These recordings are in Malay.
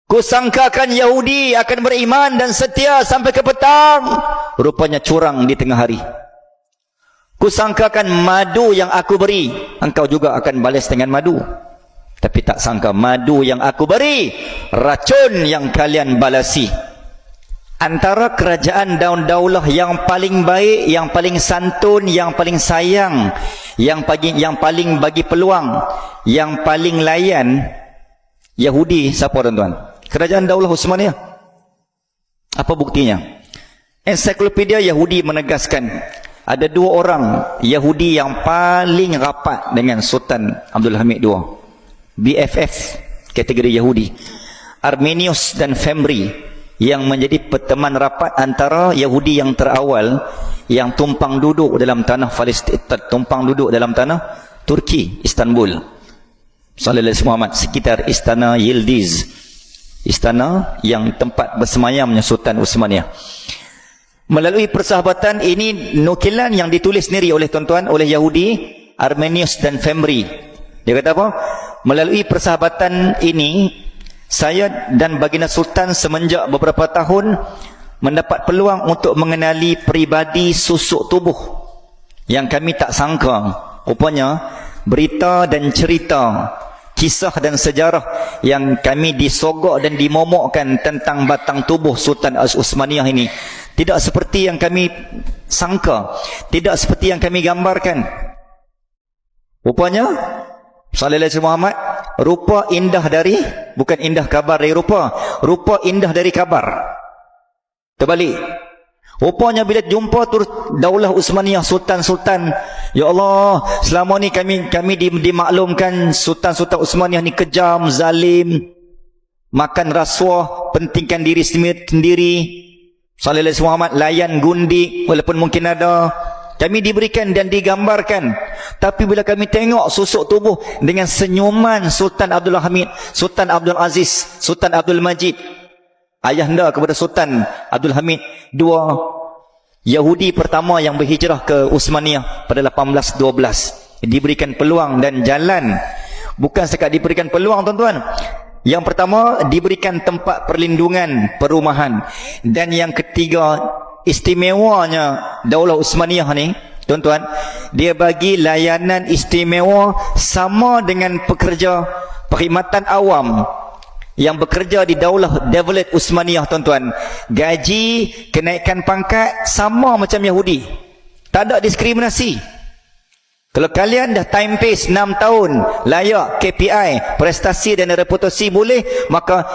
Kusangkakan Yahudi akan beriman dan setia sampai ke petang, rupanya curang di tengah hari. Kusangkakan madu yang aku beri, engkau juga akan balas dengan madu. Tapi tak sangka madu yang aku beri, racun yang kalian balasi. Antara kerajaan daulah yang paling baik, yang paling santun, yang paling sayang, yang paling bagi peluang, yang paling layan, Yahudi siapa tuan-tuan? Kerajaan Daulah Uthmaniyah. Apa buktinya? Ensiklopedia Yahudi menegaskan ada dua orang Yahudi yang paling rapat dengan Sultan Abdul Hamid II, BFF kategori Yahudi, Arminius dan Fembri, yang menjadi perteman rapat antara Yahudi yang terawal yang tumpang duduk dalam tanah Palestin, tumpang duduk dalam tanah Turki, Istanbul, Sallallahu Alaihi Muhammad, sekitar Istana Yildiz, istana yang tempat bersemayamnya Sultan Uthmaniyah. Melalui persahabatan ini, nukilan yang ditulis sendiri oleh tuan-tuan, oleh Yahudi, Arminius dan Fembri. Dia kata apa? Melalui persahabatan ini, saya dan baginda Sultan semenjak beberapa tahun mendapat peluang untuk mengenali peribadi susuk tubuh yang kami tak sangka. Rupanya berita dan cerita, kisah dan sejarah yang kami disogok dan dimomokkan tentang batang tubuh Sultan Uthmaniyah ini tidak seperti yang kami sangka, tidak seperti yang kami gambarkan. Rupanya Sallallahu Alaihi Muhammad, rupa indah dari, bukan indah kabar dari rupa, rupa indah dari kabar. Terbalik. Rupanya bila jumpa tu Daulah Uthmaniyah, Sultan-Sultan, ya Allah, selama ni kami dimaklumkan Sultan-Sultan Uthmaniyah ni kejam, zalim, makan rasuah, pentingkan diri sendiri. Sallallahu Alaihi Muhammad layan gundik walaupun mungkin ada. Kami diberikan dan digambarkan. Tapi bila kami tengok susuk tubuh dengan senyuman Sultan Abdul Hamid, Sultan Abdul Aziz, Sultan Abdul Majid, ayahanda kepada Sultan Abdul Hamid II, Yahudi pertama yang berhijrah ke Uthmaniyah pada 1812, diberikan peluang dan jalan. Bukan sekat diberikan peluang tuan-tuan, yang pertama diberikan tempat perlindungan, perumahan. Dan yang ketiga, istimewanya Daulah Uthmaniyah ni tuan-tuan, dia bagi layanan istimewa sama dengan pekerja perkhidmatan awam yang bekerja di Daulah Devlet Uthmaniyah tuan-tuan. Gaji, kenaikan pangkat sama macam Yahudi, tak ada diskriminasi. Kalau kalian dah time pace 6 tahun, layak KPI, prestasi dan reputasi boleh, maka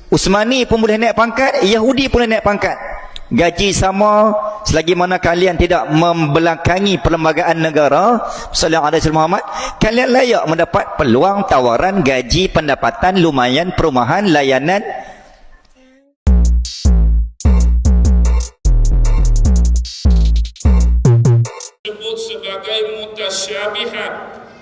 Uthmani pun boleh naik pangkat, Yahudi pun boleh naik pangkat. Gaji sama selagi mana kalian tidak membelakangi perlembagaan negara Sallallahu Alaihi Muhammad. Kalian layak mendapat peluang, tawaran, gaji, pendapatan lumayan, perumahan, layanan. Disebut sebagai mutasyabihat.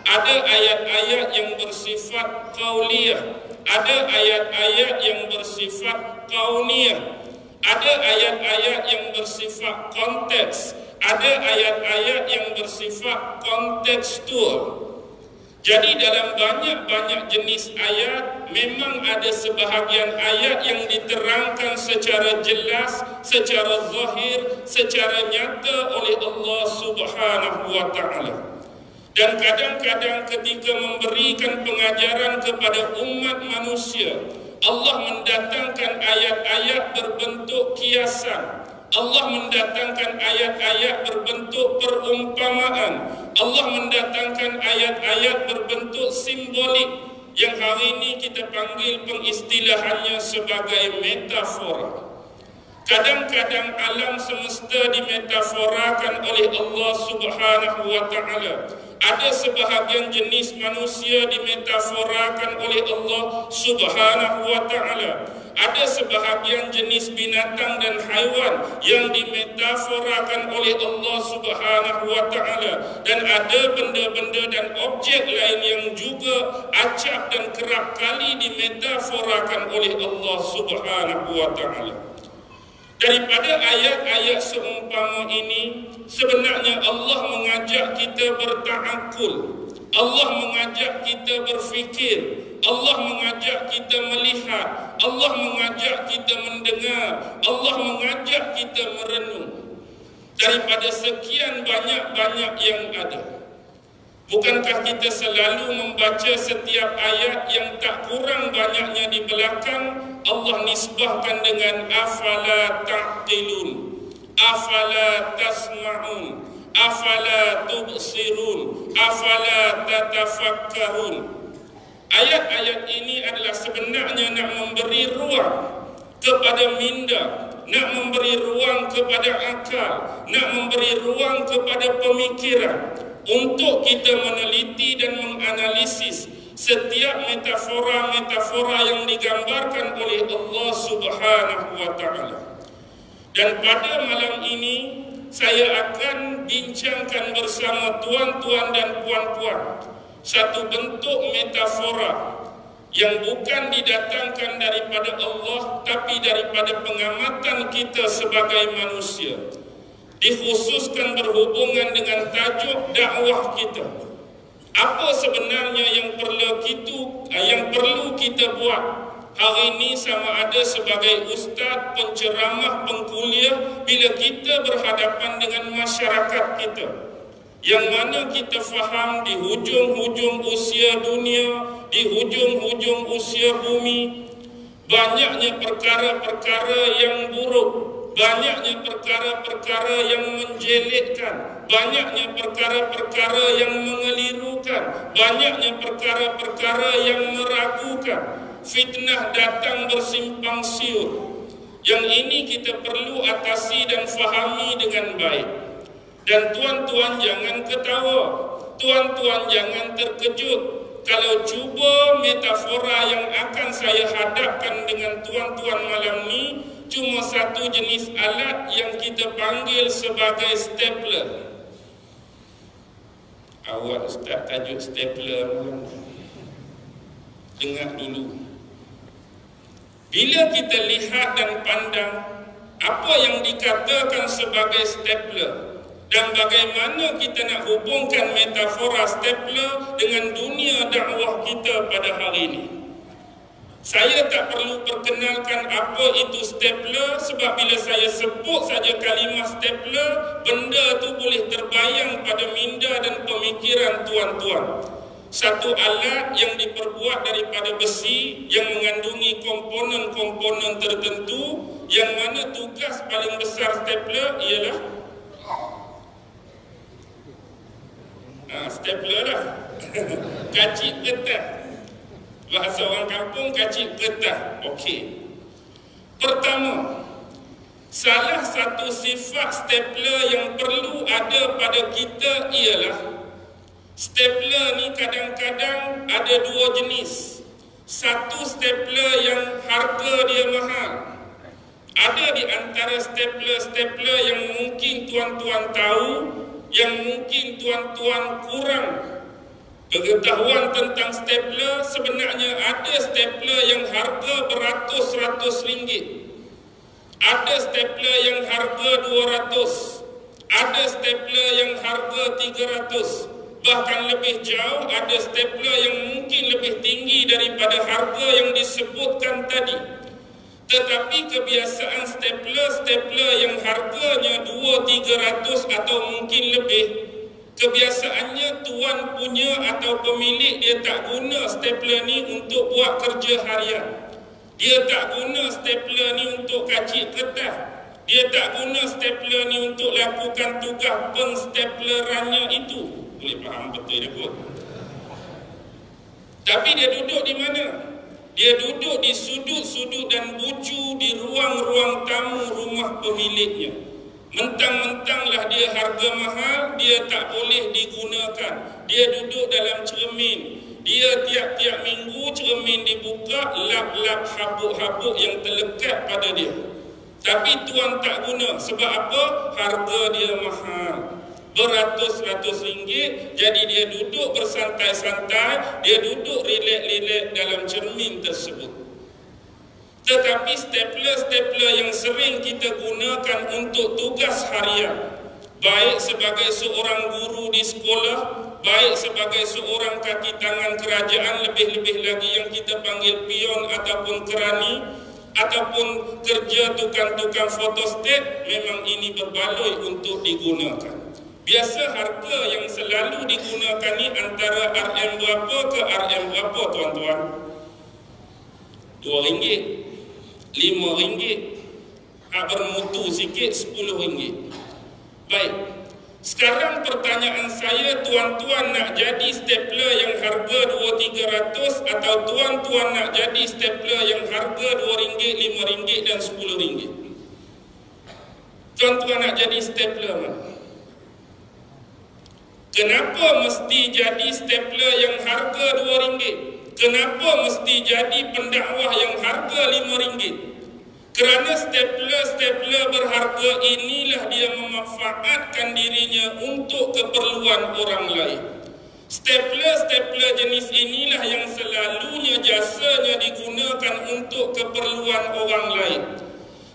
Ada ayat-ayat yang bersifat qauliyah, ada ayat-ayat yang bersifat kauniyah, ada ayat-ayat yang bersifat konteks, ada ayat-ayat yang bersifat kontekstual. Jadi dalam banyak-banyak jenis ayat, memang ada sebahagian ayat yang diterangkan secara jelas, secara zahir, secara nyata oleh Allah Subhanahu wa Ta'ala. Dan kadang-kadang ketika memberikan pengajaran kepada umat manusia, Allah mendatangkan ayat-ayat berbentuk kiasan. Allah mendatangkan ayat-ayat berbentuk perumpamaan. Allah mendatangkan ayat-ayat berbentuk simbolik yang hari ini kita panggil pengistilahannya sebagai metafora. Kadang-kadang alam semesta dimetaforakan oleh Allah Subhanahu wa Ta'ala. Ada sebahagian jenis manusia dimetaforakan oleh Allah Subhanahu wa Ta'ala. Ada sebahagian jenis binatang dan haiwan yang dimetaforakan oleh Allah Subhanahu wa Ta'ala. Dan ada benda-benda dan objek lain yang juga acap dan kerap kali dimetaforakan oleh Allah Subhanahu wa Ta'ala. Daripada ayat-ayat seumpama ini, sebenarnya Allah mengajak kita berta'akul, Allah mengajak kita berfikir, Allah mengajak kita melihat, Allah mengajak kita mendengar, Allah mengajak kita merenung daripada sekian banyak-banyak yang ada. Bukankah kita selalu membaca setiap ayat yang tak kurang banyaknya di belakang Allah nisbahkan dengan afala ta'qilun, afala tasma'un, afala tubsirun, afala tatafakkarun. Ayat-ayat ini adalah sebenarnya nak memberi ruang kepada minda, nak memberi ruang kepada akal, nak memberi ruang kepada pemikiran untuk kita meneliti dan menganalisis setiap metafora-metafora yang digambarkan oleh Allah Subhanahu wa Ta'ala. Dan pada malam ini saya akan bincangkan bersama tuan-tuan dan puan-puan satu bentuk metafora yang bukan didatangkan daripada Allah tapi daripada pengamatan kita sebagai manusia, dikhususkan berhubungan dengan tajuk dakwah kita. Apa sebenarnya yang perlu kita buat hari ini sama ada sebagai ustaz, penceramah, pengkuliah bila kita berhadapan dengan masyarakat kita yang mana kita faham di hujung-hujung usia dunia, di hujung-hujung usia bumi, banyaknya perkara-perkara yang buruk, banyaknya perkara-perkara yang menjelekkan, banyaknya perkara-perkara yang mengelirukan, banyaknya perkara-perkara yang meragukan. Fitnah datang bersimpang siur. Yang ini kita perlu atasi dan fahami dengan baik. Dan tuan-tuan jangan ketawa, tuan-tuan jangan terkejut kalau cuba metafora yang akan saya hadapkan dengan tuan-tuan malam ni cuma satu jenis alat yang kita panggil sebagai stapler. Awak ustaz tajuk stapler malam ni. Dengar dulu. Bila kita lihat dan pandang apa yang dikatakan sebagai stapler dan bagaimana kita nak hubungkan metafora stapler dengan dunia dakwah kita pada hari ini. Saya tak perlu perkenalkan apa itu stapler sebab bila saya sebut saja kalimah stapler, benda tu boleh terbayang pada minda dan pemikiran tuan-tuan. Satu alat yang diperbuat daripada besi yang mengandungi komponen-komponen tertentu yang mana tugas paling besar stapler ialah stapler lah kacik kertas. Bahasa orang kampung kacik kertas. Okey. Pertama, salah satu sifat stapler yang perlu ada pada kita ialah stapler ni kadang-kadang ada dua jenis. Satu stapler yang harga dia mahal. Ada di antara stapler yang mungkin tuan-tuan tahu, yang mungkin tuan-tuan kurang pengetahuan tentang stapler. Sebenarnya ada stapler yang harga beratus-ratus ringgit. Ada stapler yang harga 200. Ada stapler yang harga 300. Bahkan lebih jauh ada stapler yang mungkin lebih tinggi daripada harga yang disebutkan tadi. Tetapi kebiasaan stapler yang harganya 200-300 atau mungkin lebih, kebiasaannya tuan punya atau pemilik dia tak guna stapler ni untuk buat kerja harian. Dia tak guna stapler ni untuk kacik kertas. Dia tak guna stapler ni untuk lakukan tugas penstaplerannya itu. Boleh faham betul dia pun. Tapi dia duduk di mana? Dia duduk di sudut-sudut dan bucu di ruang-ruang tamu rumah pemiliknya. Mentang-mentanglah dia harga mahal, dia tak boleh digunakan. Dia duduk dalam cermin. Dia tiap-tiap minggu cermin dibuka, lap-lap habuk-habuk yang terlekat pada dia. Tapi tuan tak guna. Sebab apa? Harga dia mahal. Beratus-ratus ringgit, jadi dia duduk bersantai-santai, dia duduk rilek-rilek dalam cermin tersebut. Tetapi stapler yang sering kita gunakan untuk tugas harian, baik sebagai seorang guru di sekolah, baik sebagai seorang kaki tangan kerajaan, lebih-lebih lagi yang kita panggil pion ataupun kerani, ataupun kerja tukang-tukang fotostat, memang ini berbaloi untuk digunakan. Biasa harga yang selalu digunakan ni antara RM berapa ke RM berapa, tuan-tuan? RM2, RM5, bermutu sikit RM10. Baik, sekarang pertanyaan saya, tuan-tuan nak jadi stapler yang harga RM200-300 atau tuan-tuan nak jadi stapler yang harga RM2, RM5 dan RM10? Tuan-tuan nak jadi stapler mana? Kenapa mesti jadi stapler yang harga RM2? Kenapa mesti jadi pendakwah yang harga RM5? Kerana stapler berharga inilah dia memanfaatkan dirinya untuk keperluan orang lain. Stapler jenis inilah yang selalunya jasanya digunakan untuk keperluan orang lain.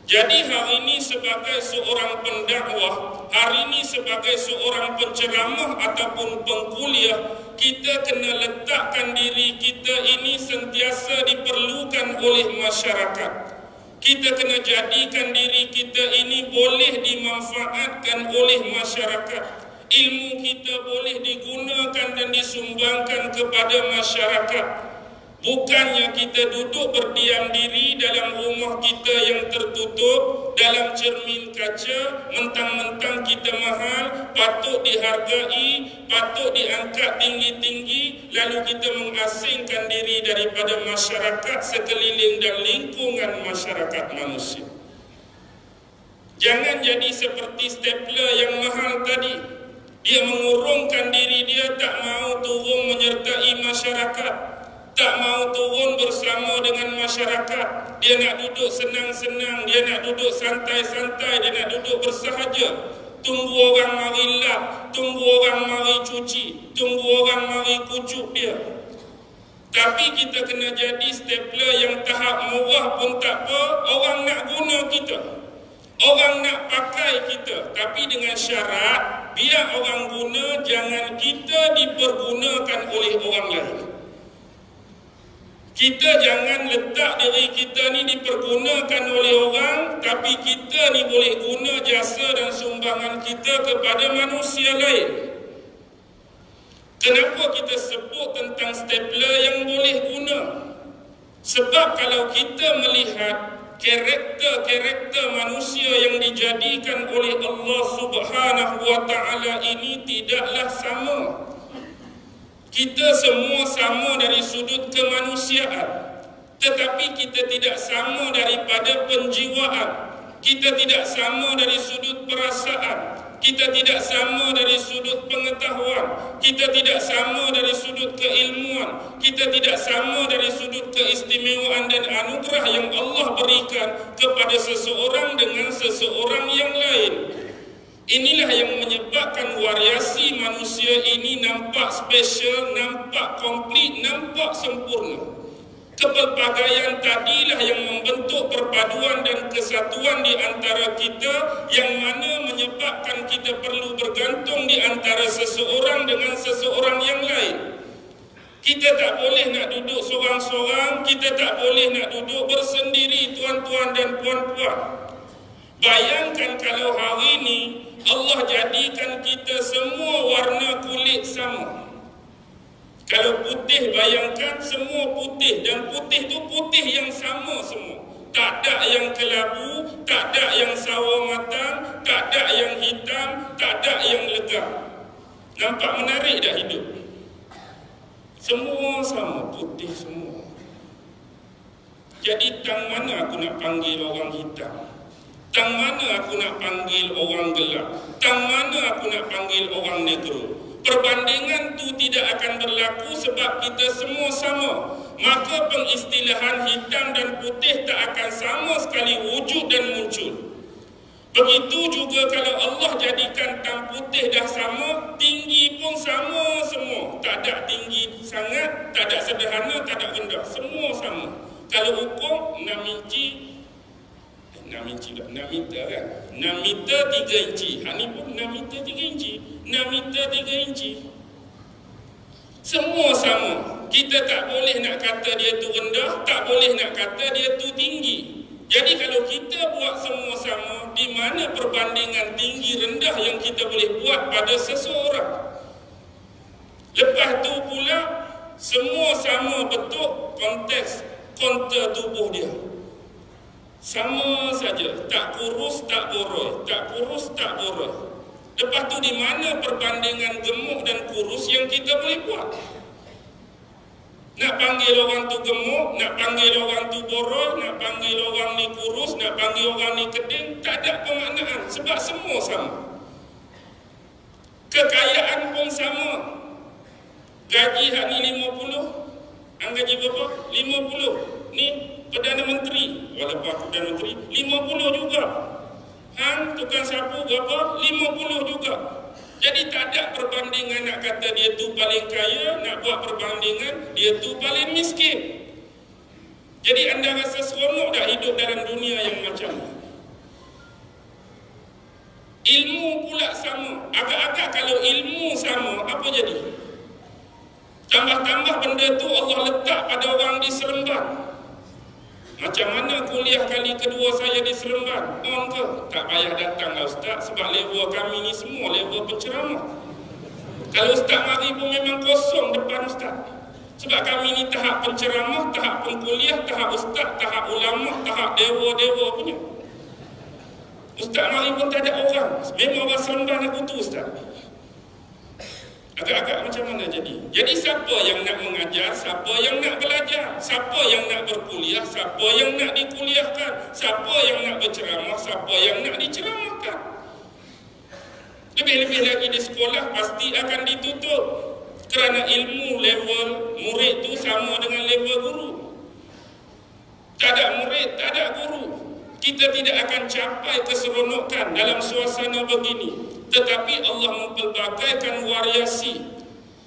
Jadi hari ini sebagai seorang pendakwah, hari ini sebagai seorang penceramah ataupun pengkuliah, kita kena letakkan diri kita ini sentiasa diperlukan oleh masyarakat. Kita kena jadikan diri kita ini boleh dimanfaatkan oleh masyarakat. Ilmu kita boleh digunakan dan disumbangkan kepada masyarakat. Bukannya kita duduk berdiam diri dalam rumah kita yang tertutup, dalam cermin kaca, mentang-mentang kita mahal, patut dihargai, patut diangkat tinggi-tinggi, lalu kita mengasingkan diri daripada masyarakat sekeliling dan lingkungan masyarakat manusia. Jangan jadi seperti stapler yang mahal tadi. Dia mengurungkan diri dia, tak mau turun menyertai masyarakat, tak mau turun bersama dengan masyarakat. Dia nak duduk senang-senang, dia nak duduk santai-santai, dia nak duduk bersahaja. Tunggu orang mari lap, tunggu orang mari cuci, tunggu orang mari kucuk dia. Tapi kita kena jadi stapler yang tahap murah pun tak apa, orang nak guna kita, orang nak pakai kita, tapi dengan syarat biar orang guna, jangan kita dipergunakan oleh orang lain. Kita jangan letak diri kita ni dipergunakan oleh orang, tapi kita ni boleh guna jasa dan sumbangan kita kepada manusia lain. Kenapa kita sebut tentang stapler yang boleh guna? Sebab kalau kita melihat karakter manusia yang dijadikan oleh Allah Subhanahu wa taala ini tidaklah sama. Kita semua sama dari sudut kemanusiaan, tetapi kita tidak sama daripada penjiwaan. Kita tidak sama dari sudut perasaan. Kita tidak sama dari sudut pengetahuan. Kita tidak sama dari sudut keilmuan. Kita tidak sama dari sudut keistimewaan dan anugerah yang Allah berikan kepada seseorang dengan seseorang yang lain. Inilah yang menyebabkan variasi manusia ini nampak spesial, nampak komplit, nampak sempurna. Kepelbagaian tadilah yang membentuk perpaduan dan kesatuan di antara kita, yang mana menyebabkan kita perlu bergantung di antara seseorang dengan seseorang yang lain. Kita tak boleh nak duduk sorang-sorang, kita tak boleh nak duduk bersendiri, tuan-tuan dan puan-puan. Bayangkan kalau hari ini Allah jadikan kita semua warna kulit sama. Kalau putih, bayangkan semua putih, dan putih tu putih yang sama semua. Tak ada yang kelabu, tak ada yang sawo matang, tak ada yang hitam, tak ada yang legam. Nampak menarik dah hidup? Semua sama, putih semua. Jadi tang mana aku nak panggil orang hitam? Tang mana aku nak panggil orang gelap? Tang mana aku nak panggil orang negro? Perbandingan tu tidak akan berlaku sebab kita semua sama. Maka pengistilahan hitam dan putih tak akan sama sekali wujud dan muncul. Begitu juga kalau Allah jadikan tam putih dah sama, tinggi pun sama semua. Tak ada tinggi sangat, tak ada sederhana, tak ada rendah. Semua sama. Kalau ukur 6 inci, 6 meter kan? 6 meter 3 inci. Hak ni pun 6 meter 3 inci. 6 meter 3 inci. Semua sama. Kita tak boleh nak kata dia tu rendah, tak boleh nak kata dia tu tinggi. Jadi kalau kita buat semua sama, di mana perbandingan tinggi rendah yang kita boleh buat pada seseorang? Lepas tu pula, semua sama bentuk konteks kontur tubuh dia. Sama saja, tak kurus, tak boroi, tak kurus, tak boroi. Lepas tu di mana perbandingan gemuk dan kurus yang kita boleh buat? Nak panggil orang tu gemuk, nak panggil orang tu boroi, nak panggil orang ni kurus, nak panggil orang ni keding, tak ada pemaknaan sebab semua sama. Kekayaan pun sama. Gaji hak ni 50, hang gaji berapa? 50. Ni Perdana Menteri, walaupun aku Perdana Menteri, 50 juga. Hang tukang sapu berapa? 50 juga. Jadi tak ada perbandingan nak kata dia tu paling kaya, nak buat perbandingan dia tu paling miskin. Jadi anda rasa seronok tak hidup dalam dunia yang macam ni? Ilmu pula sama. Agak-agak kalau ilmu sama, apa jadi? Tambah-tambah benda tu Allah letak pada orang di Seremban. Macam mana kuliah kali kedua saya di Seremban? On ke? Tak payah datang lah Ustaz, sebab level kami ni semua level penceramah. Kalau Ustaz mari pun memang kosong depan Ustaz. Sebab kami ni tahap penceramah, tahap pengkuliah, tahap Ustaz, tahap ulama, tahap dewa-dewa punya. Ustaz mari pun tak ada orang. Memang orang Seremban aku tu Ustaz. Agak-agak macam mana jadi? Jadi siapa yang nak mengajar, siapa yang nak belajar, siapa yang nak berkuliah, siapa yang nak dikuliahkan, siapa yang nak berceramah, siapa yang nak diceramahkan. Lebih-lebih lagi di sekolah pasti akan ditutup kerana ilmu level murid tu sama dengan level guru. Tak ada murid, tak ada guru. Kita tidak akan capai keseronokan dalam suasana begini. Tetapi Allah mempelbagaikan variasi.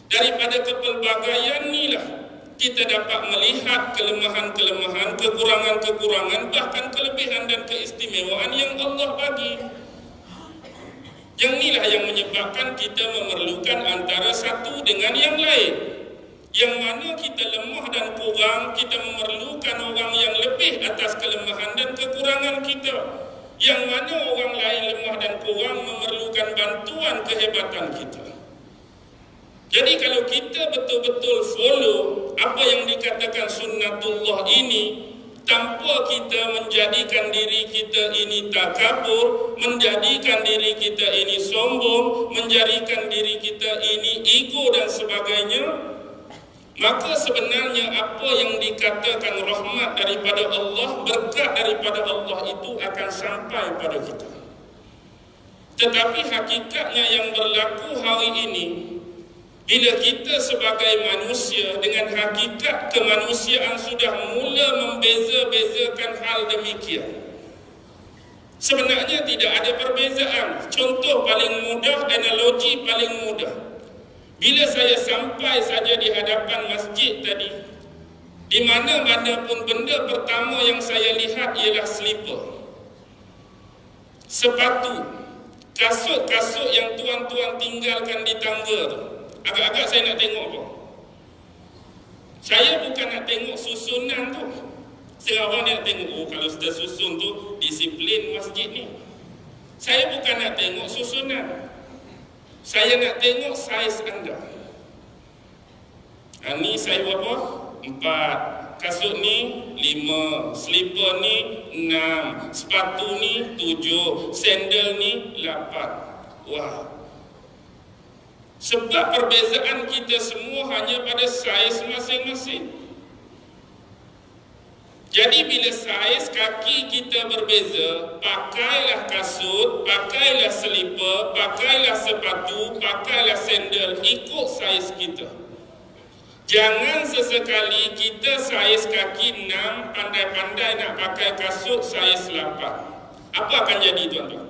Daripada kepelbagaian inilah kita dapat melihat kelemahan-kelemahan, kekurangan-kekurangan, bahkan kelebihan dan keistimewaan yang Allah bagi. Yang inilah yang menyebabkan kita memerlukan antara satu dengan yang lain. Yang mana kita lemah dan kurang, kita memerlukan orang yang lebih atas kelemahan dan kekurangan kita. Yang mana orang lain lemah dan kurang memerlukan bantuan kehebatan kita. Jadi kalau kita betul-betul follow apa yang dikatakan sunnatullah ini, tanpa kita menjadikan diri kita ini takabur, menjadikan diri kita ini sombong, menjadikan diri kita ini ego dan sebagainya, maka sebenarnya apa yang dikatakan rahmat daripada Allah, berkat daripada Allah itu akan sampai pada kita. Tetapi hakikatnya yang berlaku hari ini, bila kita sebagai manusia dengan hakikat kemanusiaan sudah mula membeza-bezakan hal demikian, sebenarnya tidak ada perbezaan. Contoh paling mudah, analogi paling mudah. Bila saya sampai saja di hadapan masjid tadi, di mana-mana pun benda pertama yang saya lihat ialah slipper, sepatu, kasut-kasut yang tuan-tuan tinggalkan di tangga tu. Agak-agak saya nak tengok apa? Saya bukan nak tengok susunan tu. Setengah orang nak tengok, oh kalau sudah susun tu disiplin masjid ni. Saya bukan nak tengok susunan. Saya nak tengok saiz anda. Ni saiz berapa? 4. Kasut ni 5. Slipper ni 6. Sepatu ni 7. Sandal ni 8. Wah. Sebab perbezaan kita semua hanya pada saiz masing-masing. Jadi bila saiz kaki kita berbeza, pakailah kasut, pakailah selipar, pakailah sepatu, pakailah sandal, ikut saiz kita. Jangan sesekali kita saiz kaki 6, pandai-pandai nak pakai kasut saiz 8. Apa akan jadi tuan-tuan?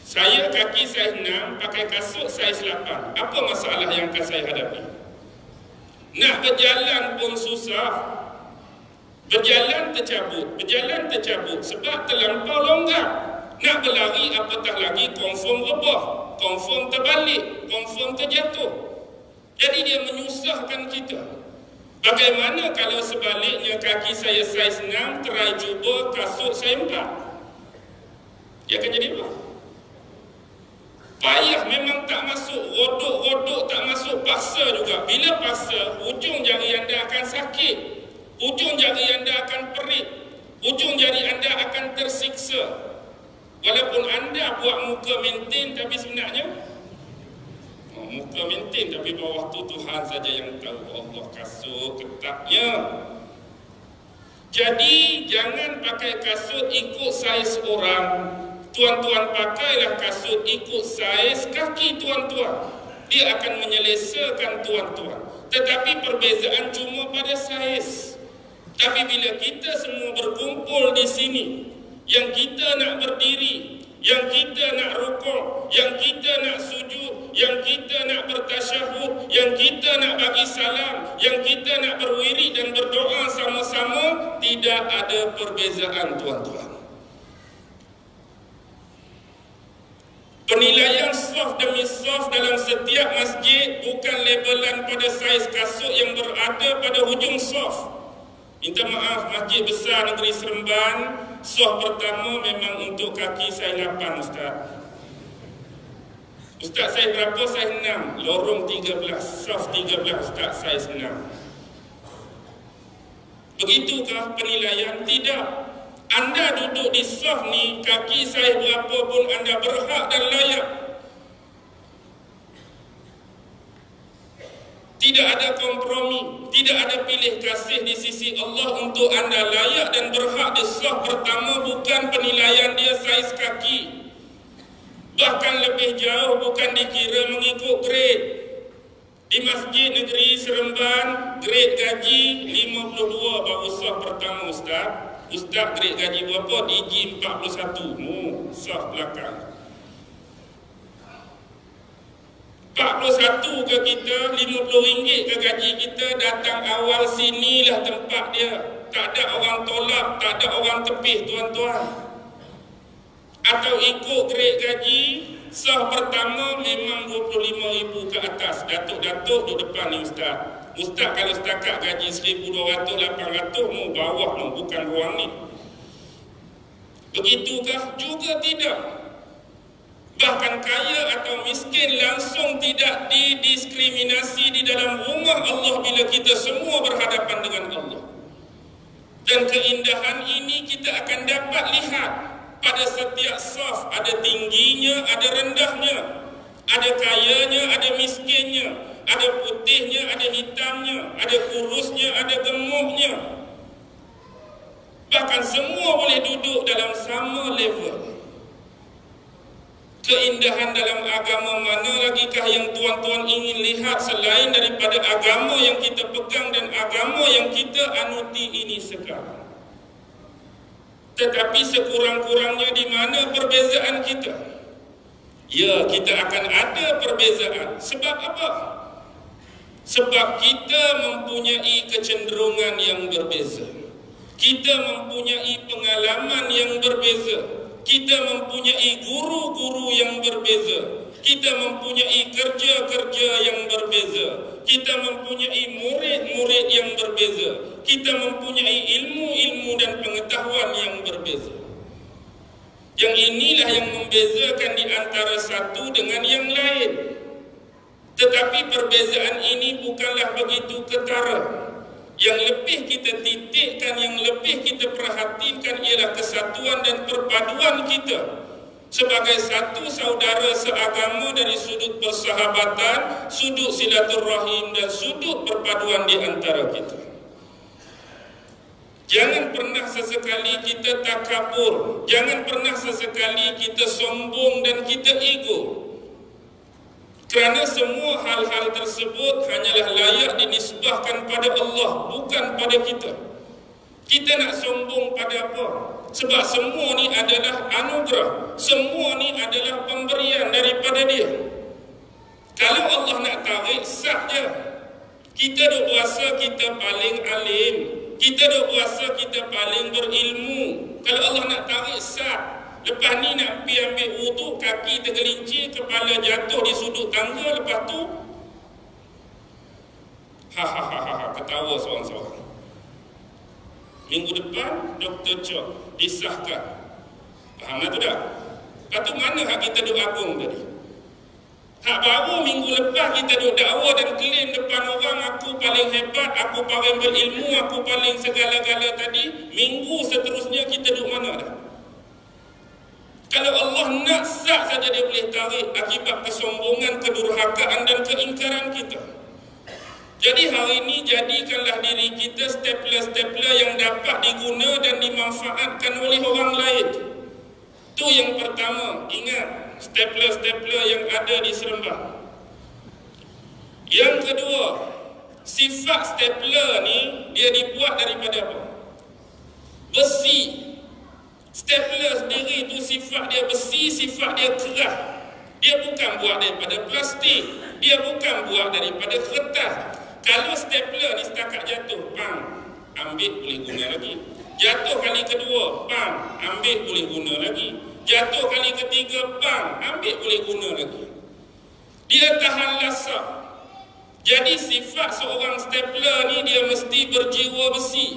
Saya kaki saiz 6, pakai kasut saiz 8. Apa masalah yang akan saya hadapi? Nak berjalan pun susah. Berjalan tercabut sebab terlampau longgar. Nak berlari apatah lagi confirm rebah, confirm terbalik, confirm terjatuh. Jadi dia menyusahkan kita. Bagaimana kalau sebaliknya kaki saya saiz 6, terai jubah, kasut saya 4? Dia akan jadi apa? Payah memang tak masuk, rodok-rodok tak masuk, paksa juga. Bila paksa, ujung jari anda akan sakit, ujung jari anda akan perit, ujung jari anda akan tersiksa. Walaupun anda buat muka maintain, tapi sebenarnya muka maintain, tapi bawah tu Tuhan saja yang tahu. Allah kasut ketatnya. Jadi jangan pakai kasut ikut saiz orang. Tuan-tuan pakailah kasut ikut saiz kaki tuan-tuan. Dia akan menyelesakan tuan-tuan. Tetapi perbezaan cuma pada saiz. Tapi bila kita semua berkumpul di sini, yang kita nak berdiri, yang kita nak rukuk, yang kita nak sujud, yang kita nak bertasyahud, yang kita nak bagi salam, yang kita nak berwirid dan berdoa sama-sama, tidak ada perbezaan tuan-tuan. Penilaian saf demi saf dalam setiap masjid bukan labelan pada saiz kasut yang berada pada hujung saf. Minta maaf, Masjid Besar Negeri Seremban, saf pertama memang untuk kaki saiz 8, Ustaz. Ustaz saiz berapa? Saiz 6, lorong 13, saf 13, Ustaz saiz 6. Begitukah penilaian? Tidak. Anda duduk di saf ni, kaki saiz berapa pun anda berhak dan layak. Tidak ada kompromi, tidak ada pilih kasih di sisi Allah untuk anda layak dan berhak di saf pertama, bukan penilaian dia saiz kaki. Bahkan lebih jauh, bukan dikira mengikut grade. Di Masjid Negeri Seremban, grade gaji 52 baru saf pertama, Ustaz. Ustaz grade gaji berapa? DG 41. Saf belakang 41 ke kita, RM50 ke gaji kita. Datang awal, sinilah tempat dia. Tak ada orang tolak, tak ada orang tepih tuan-tuan. Atau ikut grade gaji, saf pertama memang RM25,000 ke atas. Datuk-datuk duduk depan ni, Ustaz. Ustaz kalau setakat gaji 1,200, 800 mau bawah mau, bukan ruang ni. Begitukah? Juga tidak. Bahkan kaya atau miskin langsung tidak didiskriminasi di dalam rumah Allah bila kita semua berhadapan dengan Allah. Dan keindahan ini kita akan dapat lihat pada setiap saf. Ada tingginya, ada rendahnya, ada kayanya, ada miskinnya, ada putihnya, ada hitamnya, ada kurusnya, ada gemuknya. Bahkan semua boleh duduk dalam sama level. Keindahan dalam agama mana lagikah yang tuan-tuan ingin lihat selain daripada agama yang kita pegang dan agama yang kita anuti ini sekarang? Tetapi sekurang-kurangnya di mana perbezaan kita? Ya, kita akan ada perbezaan. Sebab apa? Sebab kita mempunyai kecenderungan yang berbeza. Kita mempunyai pengalaman yang berbeza. Kita mempunyai guru-guru yang berbeza. Kita mempunyai kerja-kerja yang berbeza. Kita mempunyai murid-murid yang berbeza. Kita mempunyai ilmu-ilmu dan pengetahuan yang berbeza. Yang inilah yang membezakan di antara satu dengan yang lain. Tetapi perbezaan ini bukanlah begitu ketara. Yang lebih kita titikkan, yang lebih kita perhatikan ialah kesatuan dan perpaduan kita sebagai satu saudara seagama dari sudut persahabatan, sudut silaturahim dan sudut perpaduan di antara kita. Jangan pernah sesekali kita takabur, jangan pernah sesekali kita sombong dan kita ego. Kerana semua hal-hal tersebut hanyalah layak dinisbahkan pada Allah, bukan pada kita. Kita nak sombong pada apa? Sebab semua ni adalah anugerah. Semua ni adalah pemberian daripada Dia. Kalau Allah nak tarik, sah je. Kita duk berasa kita paling alim. Kita duk berasa kita paling berilmu. Kalau Allah nak tarik, sah. Lepas ni nak pergi ambil wuduk, kaki tergelincir, kepala jatuh di sudut tangga, lepas tu Ha, ketawa seorang-seorang. Minggu depan Dr. Chok disahkan. Faham tu tak? Lepas tu mana hak kita duk agung tadi? Hak baru minggu lepas kita duk dakwa dan klaim depan orang aku paling hebat, aku paling berilmu, aku paling segala-gala tadi. Minggu seterusnya kita duk mana dah? Kalau Allah nak sah saja dia boleh tarik akibat kesombongan, kedurhakaan dan keingkaran kita. Jadi hari ini jadikanlah diri kita stapler-stapler yang dapat diguna dan dimanfaatkan oleh orang lain. Itu yang pertama, ingat stapler-stapler yang ada di Seremban. Yang kedua, sifat stapler ni dia dibuat daripada apa? Besi. Stapler sendiri itu sifat dia besi, sifat dia keras. Dia bukan buat daripada plastik, dia bukan buat daripada kertas. Kalau stapler ni setakat jatuh, bang, ambil boleh guna lagi. Jatuh kali kedua, bang, ambil boleh guna lagi. Jatuh kali ketiga, bang, ambil boleh guna lagi. Dia tahan lasak. Jadi sifat seorang stapler ni dia mesti berjiwa besi,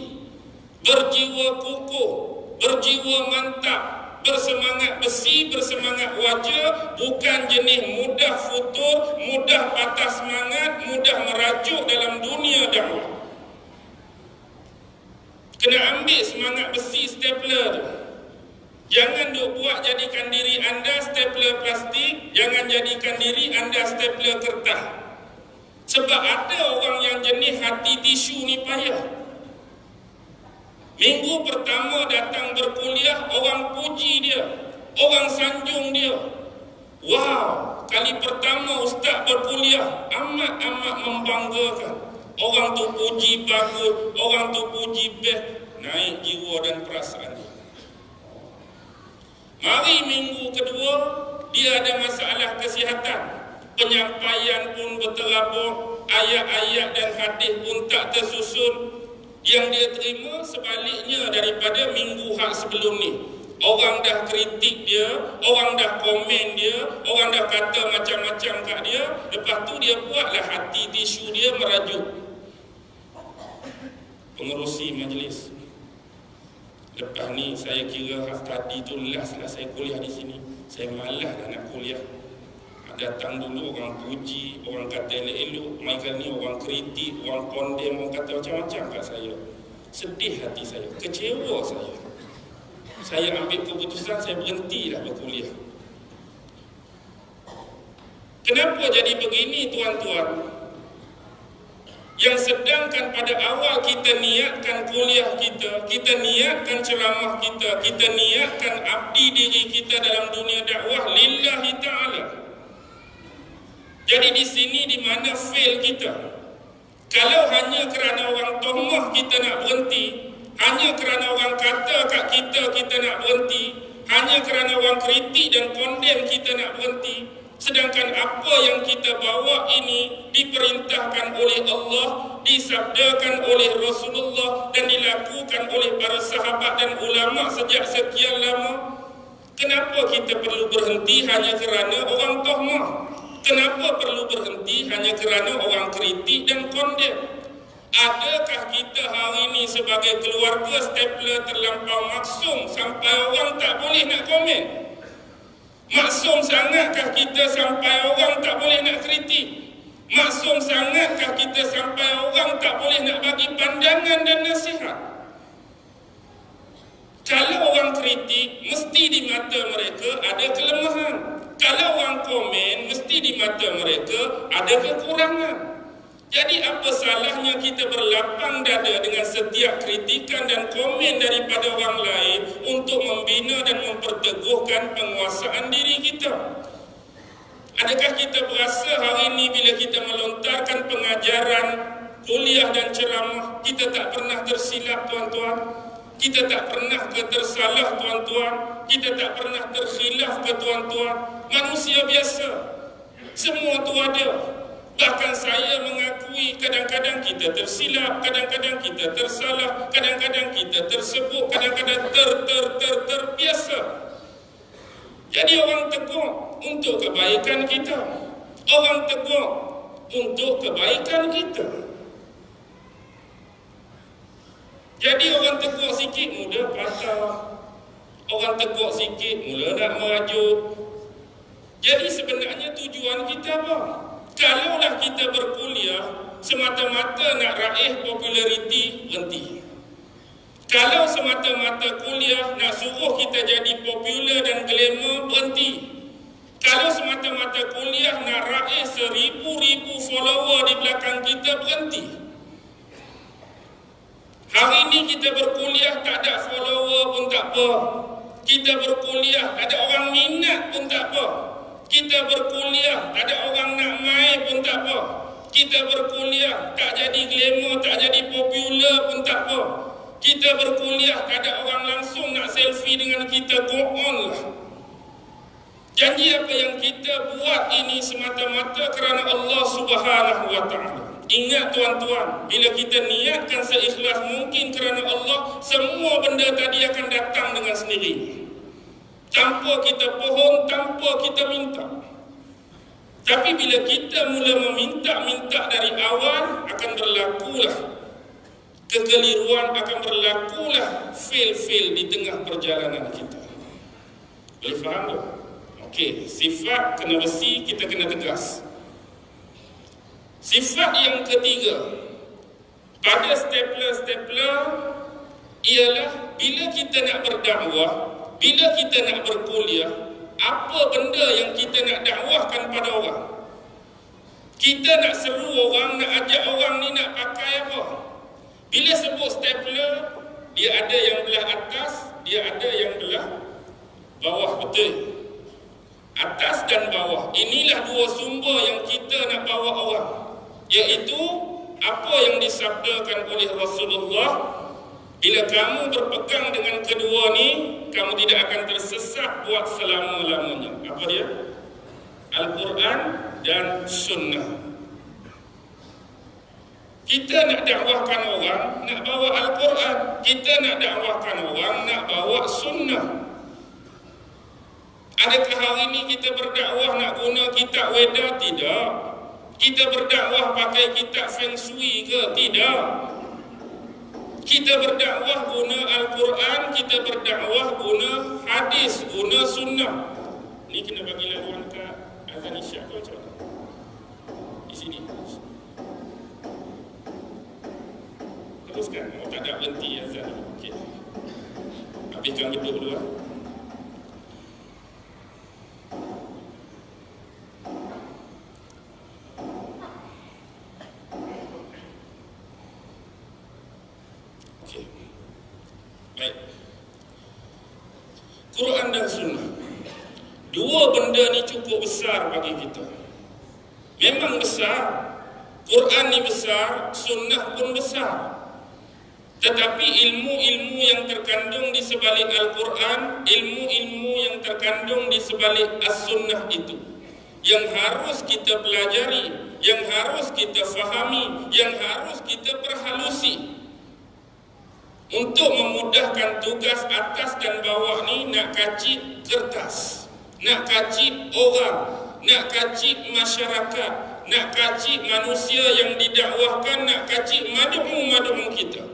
berjiwa kukuh, berjiwa mantap, bersemangat besi, bersemangat wajah, bukan jenis mudah futur, mudah patah semangat, mudah merajuk dalam dunia dakwah. Kena ambil semangat besi stapler tu. Jangan duk buat jadikan diri anda stapler plastik, jangan jadikan diri anda stapler kertas. Sebab ada orang yang jenis hati tisu ni payah. Minggu pertama datang berkuliah, orang puji dia, orang sanjung dia. Wow, kali pertama ustaz berkuliah, amat-amat membanggakan. Orang tu puji bagus, orang tu puji best, naik jiwa dan perasaan dia. Mari minggu kedua, dia ada masalah kesihatan. Penyampaian pun berterabur, ayat-ayat dan hadis pun tak tersusun. Yang dia terima sebaliknya daripada minggu hak sebelum ni. Orang dah kritik dia, orang dah komen dia, orang dah kata macam-macam kat dia. Lepas tu dia buatlah hati tisu dia merajuk. Pengerusi majlis, lepas ni saya kira tadi tu last lah saya kuliah di sini. Saya malas dah nak kuliah. Datang dulu orang puji, orang kata elok-elok, mai kali ni orang kritik, orang kondem, orang kata macam-macam kat saya. Sedih hati saya, kecewa saya. Saya ambil keputusan, saya berhentilah berkuliah. Kenapa jadi begini tuan-tuan? Yang sedangkan pada awal kita niatkan kuliah kita, kita niatkan ceramah kita, kita niatkan abdi diri kita dalam dunia dakwah lillahi ta'ala. Jadi di sini di mana fail kita. Kalau hanya kerana orang tohmah kita nak berhenti, hanya kerana orang kata kat kita nak berhenti, hanya kerana orang kritik dan kondem kita nak berhenti, sedangkan apa yang kita bawa ini diperintahkan oleh Allah, disabdakan oleh Rasulullah dan dilakukan oleh para sahabat dan ulama sejak sekian lama. Kenapa kita perlu berhenti hanya kerana orang tohmah? Kenapa perlu berhenti hanya kerana orang kritik dan kondem? Adakah kita hari ini sebagai keluarga stapler terlampau maksum sampai orang tak boleh nak komen? Maksum sangatkah kita sampai orang tak boleh nak kritik? Maksum sangatkah kita sampai orang tak boleh nak bagi pandangan dan nasihat? Kalau orang kritik, mesti di mata mereka ada kelemahan. Kalau orang komen, mesti di mata mereka ada kekurangan. Jadi apa salahnya kita berlapang dada dengan setiap kritikan dan komen daripada orang lain untuk membina dan memperteguhkan penguasaan diri kita? Adakah kita berasa hari ini bila kita melontarkan pengajaran, kuliah dan ceramah, kita tak pernah tersilap tuan-tuan? Kita tak pernah tersalah tuan-tuan, kita tak pernah terkhilaf ke tuan-tuan. Manusia biasa, semua tu ada. Bahkan saya mengakui kadang-kadang kita tersilap, kadang-kadang kita tersalah, kadang-kadang kita tersebut, kadang-kadang terbiasa. Jadi orang tegur untuk kebaikan kita, orang tegur untuk kebaikan kita. Jadi orang teguk sikit mula patah, orang teguk sikit mula nak merajuk. Jadi sebenarnya tujuan kita apa? Kalaulah kita berkuliah semata-mata nak raih populariti, berhenti. Kalau semata-mata kuliah nak suruh kita jadi popular dan glamour, berhenti. Kalau semata-mata kuliah nak raih 1000-1000 follower di belakang kita, berhenti. Hari ini kita berkuliah tak ada follower pun tak apa. Kita berkuliah tak ada orang minat pun tak apa. Kita berkuliah tak ada orang nak main pun tak apa. Kita berkuliah tak jadi glamour, tak jadi popular pun tak apa. Kita berkuliah tak ada orang langsung nak selfie dengan kita, go on lah. Janji apa yang kita buat ini semata-mata kerana Allah Subhanahu wa ta'ala. Ingat tuan-tuan, bila kita niatkan seikhlas mungkin kerana Allah, semua benda tadi akan datang dengan sendiri. Tanpa kita pohon, tanpa kita minta. Tapi bila kita mula meminta-minta dari awal, akan berlakulah kekeliruan, akan berlakulah fail-fail di tengah perjalanan kita. Boleh faham tak? Okey, sifat kena besi, kita kena tegas. Sifat yang ketiga pada stapler-stapler ialah bila kita nak berdakwah, bila kita nak berkuliah, apa benda yang kita nak dakwahkan pada orang? Kita nak seru orang, nak ajak orang ni nak pakai apa? Bila sebut stapler, dia ada yang belah atas, dia ada yang belah bawah, betul? Atas dan bawah. Inilah dua sumber yang kita nak bawa orang. Iaitu apa yang disabdakan oleh Rasulullah, bila kamu berpegang dengan kedua ni, kamu tidak akan tersesat buat selama-lamanya. Apa dia? Al-Quran dan Sunnah. Kita nak dakwahkan orang, nak bawa Al-Quran. Kita nak dakwahkan orang, nak bawa Sunnah. Adakah hari ini kita berdakwah nak guna kitab Weda? Tidak. Kita berdakwah pakai kitab Feng Shui ke? Tidak. Kita berdakwah guna Al-Quran, kita berdakwah guna hadis, guna Sunnah. Ni kena bagi laluan kat azan isyak ke macam mana? Di sini. Teruskan. Oh, tak ada berhenti azan. Okey. Habiskan gedung dulu lah. Baik. Quran dan Sunnah. Dua benda ni cukup besar bagi kita. Memang besar. Quran ni besar, Sunnah pun besar. Tetapi ilmu-ilmu yang terkandung di sebalik Al-Quran, ilmu-ilmu yang terkandung di sebalik As-Sunnah itu, yang harus kita pelajari, yang harus kita fahami, yang harus kita perhalusi. Untuk memudahkan tugas atas dan bawah ni, nak kacip kertas, nak kacip orang, nak kacip masyarakat, nak kacip manusia yang didakwahkan, nak kacip mad'u kita.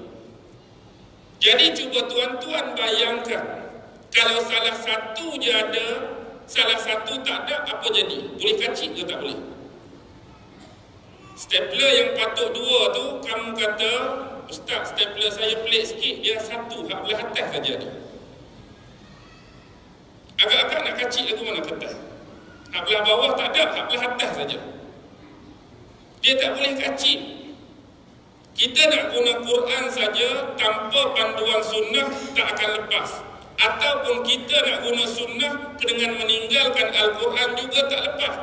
Jadi cuba tuan-tuan bayangkan, kalau salah satu je ada, salah satu tak ada, apa jadi? Boleh kacip ke tak boleh? Stapler yang patut dua tu, kamu kata, Ustaz, stapler saya pelik sikit, dia satu, hak belah atas saja ada. Agak-agak nak kacik lagu mana kertas? Hak belah bawah tak ada, hak belah atas saja. Dia tak boleh kacik. Kita nak guna Quran saja, tanpa panduan Sunnah tak akan lepas. Ataupun kita nak guna Sunnah dengan meninggalkan Al-Quran juga tak lepas.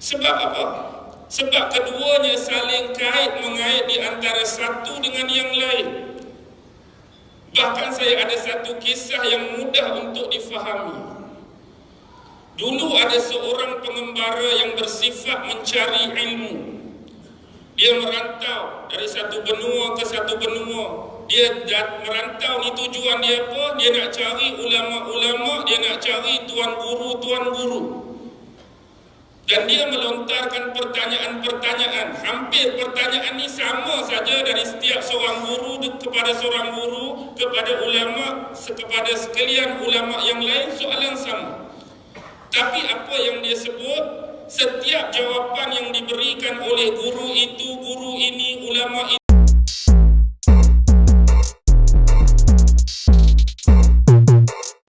Sebab apa? Sebab keduanya saling kait-mengait di antara satu dengan yang lain. Bahkan saya ada satu kisah yang mudah untuk difahami. Dulu ada seorang pengembara yang bersifat mencari ilmu. Dia merantau dari satu benua ke satu benua. Dia merantau ni tujuan dia apa? Dia nak cari ulama-ulama, dia nak cari tuan guru-tuan guru. Dan dia melontarkan pertanyaan-pertanyaan. Hampir pertanyaan ini sama saja dari setiap seorang guru kepada seorang guru, kepada ulama, kepada sekalian ulama yang lain, soalan sama. Tapi apa yang dia sebut, setiap jawapan yang